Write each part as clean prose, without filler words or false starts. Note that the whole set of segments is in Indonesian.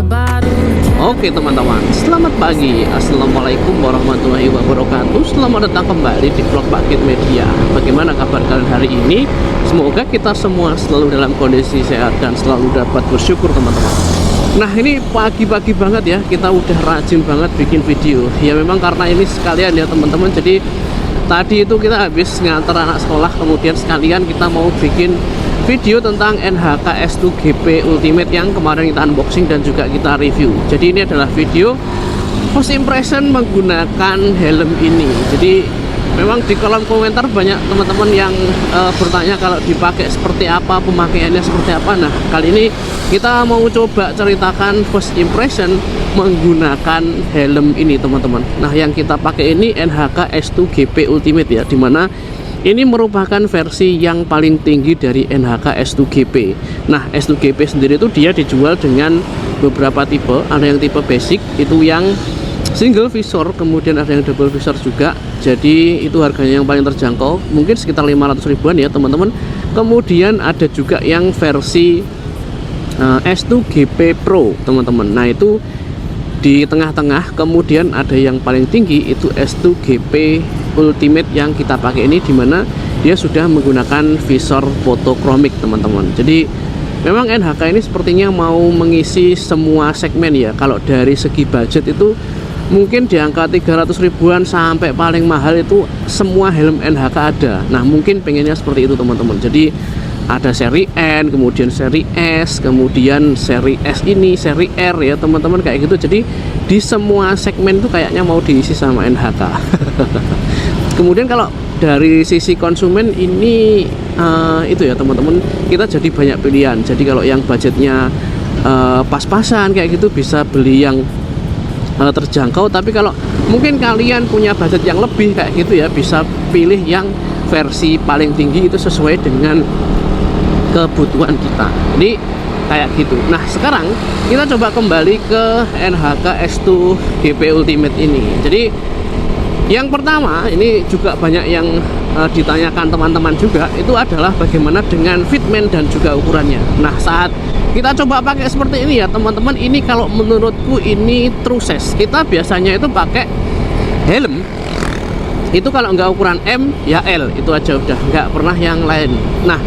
Oke teman-teman, selamat pagi. Assalamualaikum warahmatullahi wabarakatuh. Selamat datang kembali di vlog Pak Kit Media. Bagaimana kabar kalian hari ini? Semoga kita semua selalu dalam kondisi sehat dan selalu dapat bersyukur teman-teman. Nah ini pagi-pagi banget ya, kita udah rajin banget bikin video. Ya memang karena ini sekalian ya teman-teman. Jadi tadi itu kita habis ngantar anak sekolah, kemudian sekalian kita mau bikin video tentang NHK S2 GP Ultimate yang kemarin kita unboxing dan juga kita review. Jadi ini adalah video first impression menggunakan helm ini. Jadi memang di kolom komentar banyak teman-teman yang bertanya kalau dipakai seperti apa, pemakaiannya seperti apa. Nah kali ini kita mau coba ceritakan first impression menggunakan helm ini teman-teman. Nah yang kita pakai ini NHK S2 GP Ultimate ya, dimana ini merupakan versi yang paling tinggi dari NHK S2 GP. Nah S2 GP sendiri itu dia dijual dengan beberapa tipe. Ada yang tipe basic, itu yang single visor, kemudian ada yang double visor juga. Jadi itu harganya yang paling terjangkau, mungkin sekitar 500 ribuan ya teman-teman. Kemudian ada juga yang versi S2 GP Pro teman-teman. Nah itu di tengah-tengah. Kemudian ada yang paling tinggi itu S2 GP Ultimate yang kita pakai ini, dimana dia sudah menggunakan visor fotokromik teman-teman. Jadi memang NHK ini sepertinya mau mengisi semua segmen ya. Kalau dari segi budget itu mungkin di angka 300 ribuan sampai paling mahal itu semua helm NHK ada. Nah mungkin pengennya seperti itu teman-teman. Jadi ada seri N, kemudian seri S, kemudian seri S ini, seri R ya teman-teman, kayak gitu. Jadi di semua segmen itu kayaknya mau diisi sama NHK. Kemudian kalau dari sisi konsumen ini itu ya teman-teman, kita jadi banyak pilihan. Jadi kalau yang budgetnya pas-pasan kayak gitu bisa beli yang terjangkau. Tapi kalau mungkin kalian punya budget yang lebih kayak gitu ya, bisa pilih yang versi paling tinggi, itu sesuai dengan kebutuhan kita. Jadi kayak gitu. Nah sekarang kita coba kembali ke NHK S2 GP Ultimate ini. Jadi yang pertama ini juga banyak yang ditanyakan teman-teman juga, itu adalah bagaimana dengan fitment dan juga ukurannya. Nah saat kita coba pakai seperti ini ya teman-teman, ini kalau menurutku ini true size. Kita biasanya itu pakai helm itu kalau nggak ukuran M ya L, itu aja udah, nggak pernah yang lain. Nah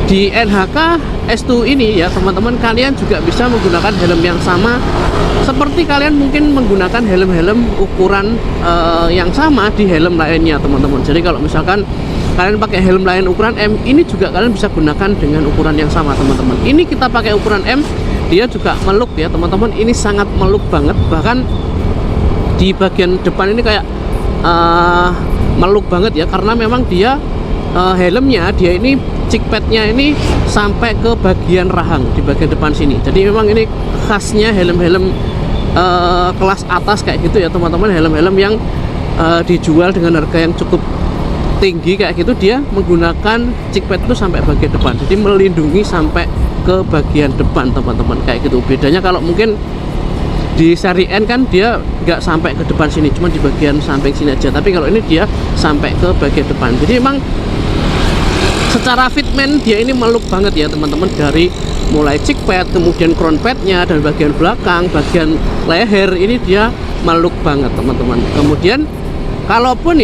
di NHK S2 ini ya teman-teman, kalian juga bisa menggunakan helm yang sama seperti kalian mungkin menggunakan helm-helm ukuran yang sama di helm lainnya teman-teman. Jadi kalau misalkan kalian pakai helm lain ukuran M, ini juga kalian bisa gunakan dengan ukuran yang sama teman-teman. Ini kita pakai ukuran M, dia juga meluk ya teman-teman. Ini sangat meluk banget, bahkan di bagian depan ini kayak meluk banget ya, karena memang dia helmnya dia ini chickpadnya ini sampai ke bagian rahang di bagian depan sini. Jadi memang ini khasnya helm-helm kelas atas kayak gitu ya teman-teman. Helm-helm yang dijual dengan harga yang cukup tinggi kayak gitu, dia menggunakan chickpad itu sampai bagian depan, jadi melindungi sampai ke bagian depan teman-teman kayak gitu. Bedanya kalau mungkin di seri N kan dia nggak sampai ke depan sini, cuma di bagian samping sini aja. Tapi kalau ini dia sampai ke bagian depan. Jadi emang secara fitment dia ini meluk banget ya teman-teman, dari mulai chickpad, kemudian crown padnya, dan bagian belakang, bagian leher, ini dia meluk banget teman-teman. Kemudian kalaupun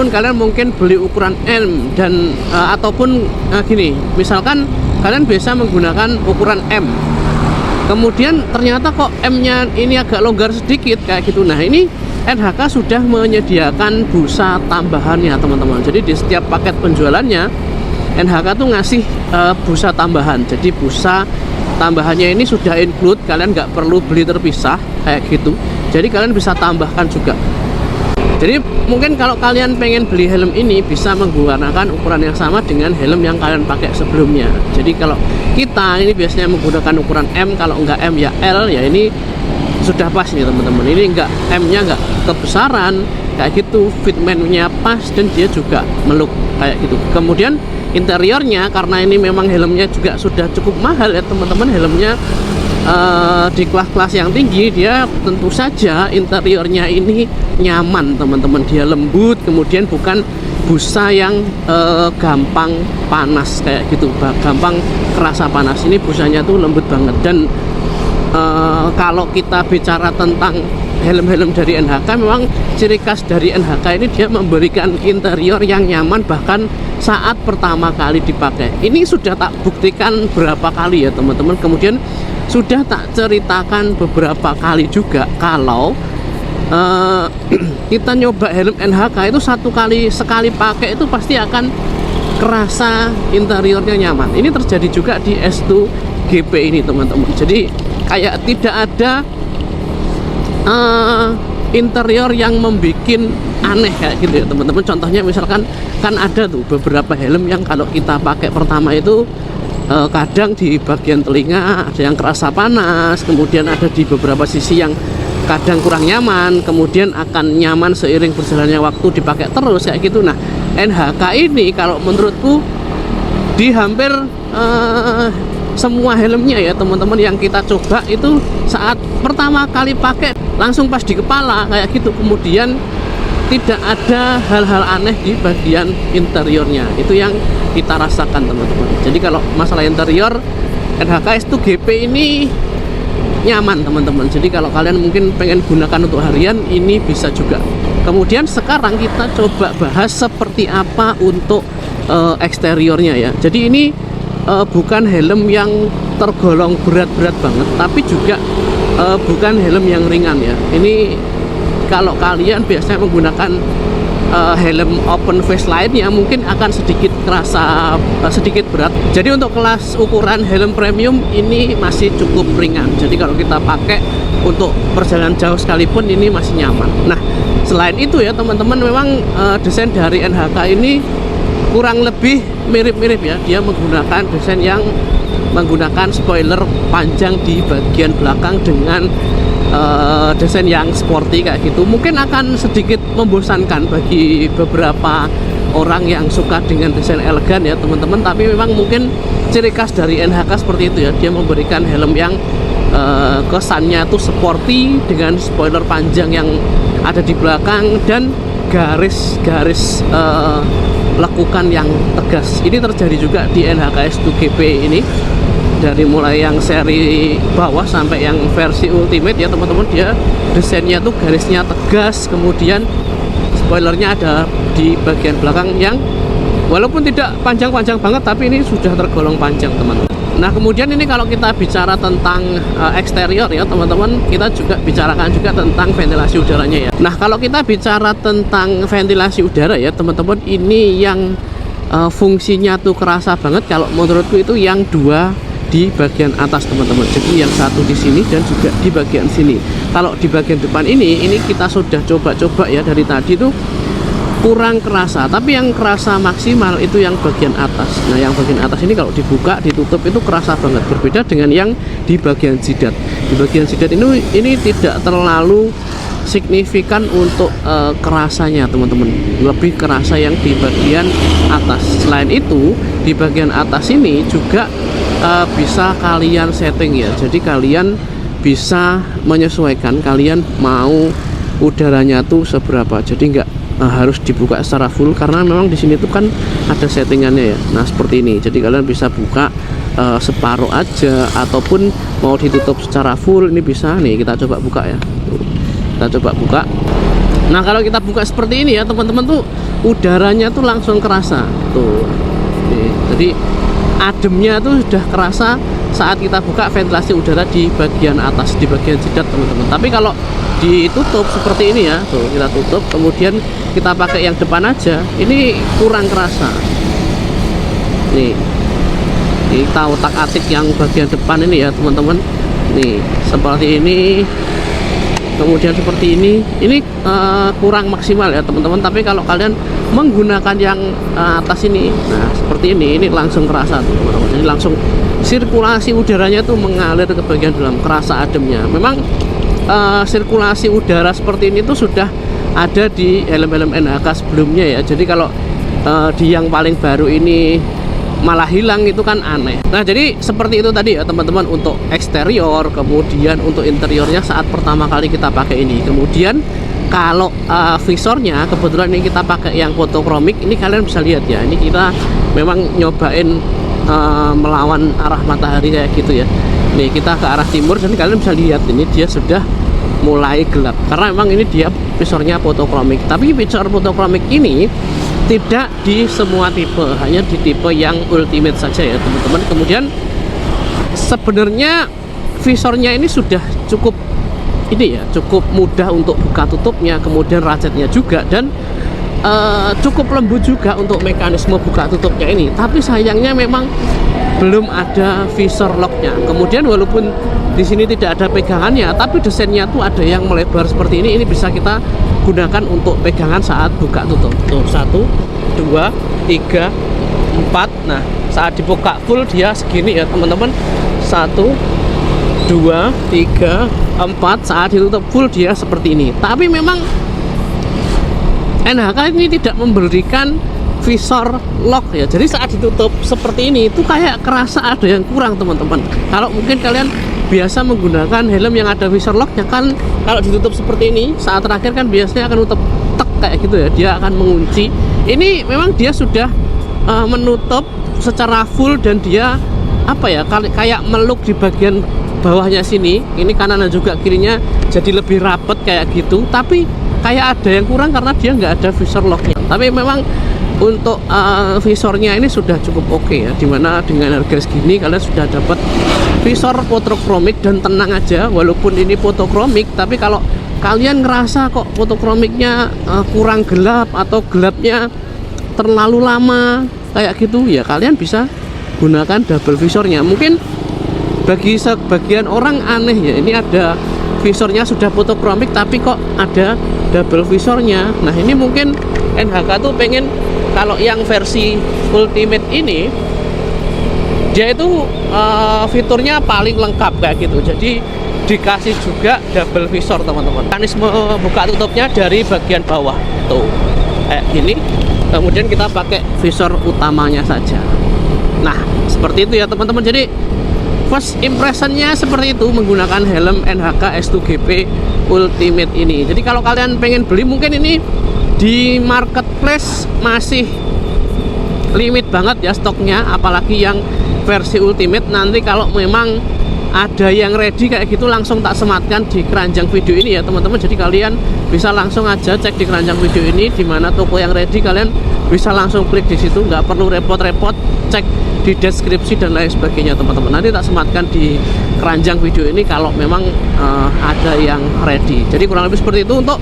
kalian mungkin beli ukuran M dan ataupun gini, misalkan kalian biasa menggunakan ukuran M, kemudian ternyata kok M-nya ini agak longgar sedikit kayak gitu. Nah ini NHK sudah menyediakan busa tambahannya teman-teman. Jadi di setiap paket penjualannya NHK tuh ngasih busa tambahan. Jadi busa tambahannya ini sudah include, kalian nggak perlu beli terpisah kayak gitu. Jadi kalian bisa tambahkan juga. Jadi mungkin kalau kalian pengen beli helm ini bisa menggunakan ukuran yang sama dengan helm yang kalian pakai sebelumnya. Jadi kalau kita ini biasanya menggunakan ukuran M, kalau nggak M ya L, ya ini sudah pas nih teman-teman. Ini nggak, M-nya nggak kebesaran kayak gitu, fitmentnya pas, dan dia juga meluk kayak gitu. Kemudian interiornya, karena ini memang helmnya juga sudah cukup mahal ya teman-teman, helmnya di kelas-kelas yang tinggi, dia tentu saja interiornya ini nyaman teman-teman. Dia lembut, kemudian bukan busa yang gampang panas kayak gitu, gampang kerasa panas. Ini busanya tuh lembut banget, dan kalau kita bicara tentang helm-helm dari NHK, memang ciri khas dari NHK ini dia memberikan interior yang nyaman bahkan saat pertama kali dipakai. Ini sudah tak buktikan berapa kali ya teman-teman, kemudian sudah tak ceritakan beberapa kali juga kalau kita nyoba helm NHK itu sekali pakai itu pasti akan kerasa interiornya nyaman. Ini terjadi juga di S2 GP ini teman-teman. Jadi kayak tidak ada interior yang membuat aneh kayak gitu ya teman-teman. Contohnya misalkan kan ada tuh beberapa helm yang kalau kita pakai pertama itu kadang di bagian telinga ada yang kerasa panas, kemudian ada di beberapa sisi yang kadang kurang nyaman, kemudian akan nyaman seiring berjalannya waktu dipakai terus kayak gitu. Nah, NHK ini kalau menurutku di hampir semua helmnya ya teman-teman yang kita coba itu saat pertama kali pakai langsung pas di kepala kayak gitu, kemudian tidak ada hal-hal aneh di bagian interiornya. Itu yang kita rasakan teman-teman. Jadi kalau masalah interior NHK S2 GP ini nyaman teman-teman. Jadi kalau kalian mungkin pengen gunakan untuk harian, ini bisa juga. Kemudian sekarang kita coba bahas seperti apa untuk eksteriornya ya. Jadi ini bukan helm yang tergolong berat-berat banget, tapi juga bukan helm yang ringan ya. Ini kalau kalian biasanya menggunakan helm open face lainnya mungkin akan sedikit kerasa sedikit berat. Jadi untuk kelas ukuran helm premium ini masih cukup ringan. Jadi kalau kita pakai untuk perjalanan jauh sekalipun ini masih nyaman. Nah, selain itu ya teman-teman, memang desain dari NHK ini kurang lebih mirip-mirip ya. Dia menggunakan desain yang menggunakan spoiler panjang di bagian belakang dengan desain yang sporty kayak gitu. Mungkin akan sedikit membosankan bagi beberapa orang yang suka dengan desain elegan ya teman-teman, tapi memang mungkin ciri khas dari NHK seperti itu ya. Dia memberikan helm yang kesannya tuh sporty dengan spoiler panjang yang ada di belakang dan garis-garis lekukan yang tegas. Ini terjadi juga di NHK S2 GP ini. Dari mulai yang seri bawah sampai yang versi ultimate ya teman-teman, dia desainnya tuh garisnya tegas, kemudian spoilernya ada di bagian belakang yang walaupun tidak panjang-panjang banget, tapi ini sudah tergolong panjang teman-teman. Nah, kemudian ini kalau kita bicara tentang eksterior ya teman-teman, kita juga bicarakan juga tentang ventilasi udaranya ya. Nah, kalau kita bicara tentang ventilasi udara ya teman-teman, ini yang fungsinya tuh kerasa banget kalau menurutku itu yang dua di bagian atas teman-teman. Jadi yang satu di sini dan juga di bagian sini. Kalau di bagian depan ini kita sudah coba-coba ya dari tadi tuh kurang kerasa, tapi yang kerasa maksimal itu yang bagian atas. Nah, yang bagian atas ini kalau dibuka ditutup itu kerasa banget, berbeda dengan yang di bagian jidat. Di bagian jidat ini tidak terlalu signifikan untuk kerasanya teman-teman, lebih kerasa yang di bagian atas. Selain itu di bagian atas ini juga bisa kalian setting ya. Jadi kalian bisa menyesuaikan kalian mau udaranya tuh seberapa. Jadi nggak harus dibuka secara full, karena memang di sini tuh kan ada settingannya ya. Nah, seperti ini. Jadi kalian bisa buka separuh aja ataupun mau ditutup secara full, ini bisa. Nih kita coba buka ya. Kita coba buka. Nah, kalau kita buka seperti ini ya teman-teman tuh udaranya tuh langsung kerasa tuh. Nih, jadi ademnya tuh sudah kerasa saat kita buka ventilasi udara di bagian atas, di bagian jidat teman-teman. Tapi kalau ditutup seperti ini ya, tuh kita tutup kemudian kita pakai yang depan aja, ini kurang kerasa. Nih kita otak-atik yang bagian depan ini ya teman-teman. Nih seperti ini, kemudian seperti ini kurang maksimal ya teman-teman. Tapi kalau kalian menggunakan yang atas ini, nah seperti ini langsung kerasa tuh teman-teman. Jadi langsung sirkulasi udaranya tuh mengalir ke bagian dalam, kerasa ademnya. Memang sirkulasi udara seperti ini tuh sudah ada di helm-helm NHK sebelumnya ya. Jadi kalau di yang paling baru ini malah hilang, itu kan aneh. Nah, jadi seperti itu tadi ya teman-teman untuk eksterior. Kemudian untuk interiornya saat pertama kali kita pakai ini. Kemudian kalau visornya kebetulan ini kita pakai yang photochromic. Ini kalian bisa lihat ya, ini kita memang nyobain melawan arah matahari kayak gitu ya. Nih kita ke arah timur dan kalian bisa lihat ini dia sudah mulai gelap karena memang ini dia visornya photochromic. Tapi visor photochromic ini tidak di semua tipe, hanya di tipe yang ultimate saja ya teman-teman. Kemudian sebenarnya visornya ini sudah cukup ini ya, cukup mudah untuk buka tutupnya, kemudian ratchetnya juga, dan cukup lembut juga untuk mekanisme buka tutupnya ini. Tapi sayangnya memang belum ada visor locknya. Kemudian walaupun di sini tidak ada pegangannya, tapi desainnya tuh ada yang melebar seperti ini. Ini bisa kita gunakan untuk pegangan saat buka tutup. Tuh 1, 2, 3, 4. Nah saat dibuka full dia segini ya teman-teman. 1, 2, 3, 4. Saat ditutup full dia seperti ini. Tapi memang NHK ini tidak memberikan visor lock ya. Jadi saat ditutup seperti ini itu kayak kerasa ada yang kurang teman-teman. Kalau mungkin kalian biasa menggunakan helm yang ada visor locknya kan, kalau ditutup seperti ini saat terakhir kan biasanya akan tutup tek kayak gitu ya, dia akan mengunci. Ini memang dia sudah menutup secara full dan dia apa ya, kayak meluk di bagian bawahnya sini. Ini kanan dan juga kirinya jadi lebih rapet kayak gitu. Tapi kayak ada yang kurang karena dia nggak ada visor locknya. Tapi memang untuk visornya ini sudah cukup oke ya, dimana dengan harga segini kalian sudah dapat visor photochromic. Dan tenang aja, walaupun ini photochromic, tapi kalau kalian ngerasa kok photochromic-nya kurang gelap atau gelapnya terlalu lama kayak gitu ya, kalian bisa gunakan double visornya. Mungkin bagi sebagian orang aneh ya, ini ada visornya sudah photochromic tapi kok ada double visornya. Nah ini mungkin NHK tuh pengen kalau yang versi ultimate ini dia itu fiturnya paling lengkap kayak gitu. Jadi dikasih juga double visor teman-teman. Mekanisme buka tutupnya dari bagian bawah tuh kayak gini. Kemudian kita pakai visor utamanya saja. Nah seperti itu ya teman-teman. Jadi first impressionnya seperti itu menggunakan helm NHK S2GP Ultimate ini. Jadi kalau kalian pengen beli, mungkin ini di marketplace masih limit banget ya stoknya, apalagi yang versi Ultimate. Nanti kalau memang ada yang ready kayak gitu langsung tak sematkan di keranjang video ini ya teman-teman. Jadi kalian bisa langsung aja cek di keranjang video ini di mana toko yang ready, kalian bisa langsung klik di situ, nggak perlu repot-repot cek di deskripsi dan lain sebagainya teman-teman. Nanti tak sematkan di keranjang video ini kalau memang ada yang ready. Jadi kurang lebih seperti itu untuk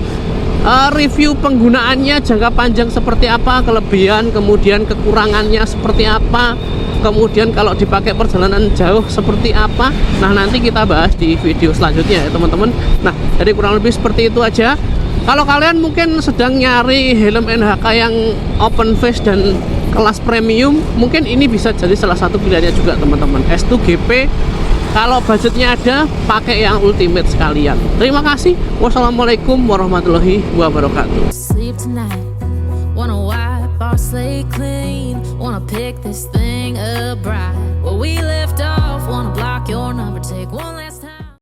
review penggunaannya, jangka panjang seperti apa, kelebihan kemudian kekurangannya seperti apa, kemudian kalau dipakai perjalanan jauh seperti apa. Nah nanti kita bahas di video selanjutnya ya teman-teman. Nah jadi kurang lebih seperti itu aja. Kalau kalian mungkin sedang nyari helm NHK yang open face dan kelas premium, mungkin ini bisa jadi salah satu pilihannya juga teman-teman. S2GP kalau budgetnya ada, pakai yang ultimate sekalian. Terima kasih. Wassalamualaikum warahmatullahi wabarakatuh. Sleep tonight. Wanna wipe our slate clean. Wanna pick this thing up right where we left off.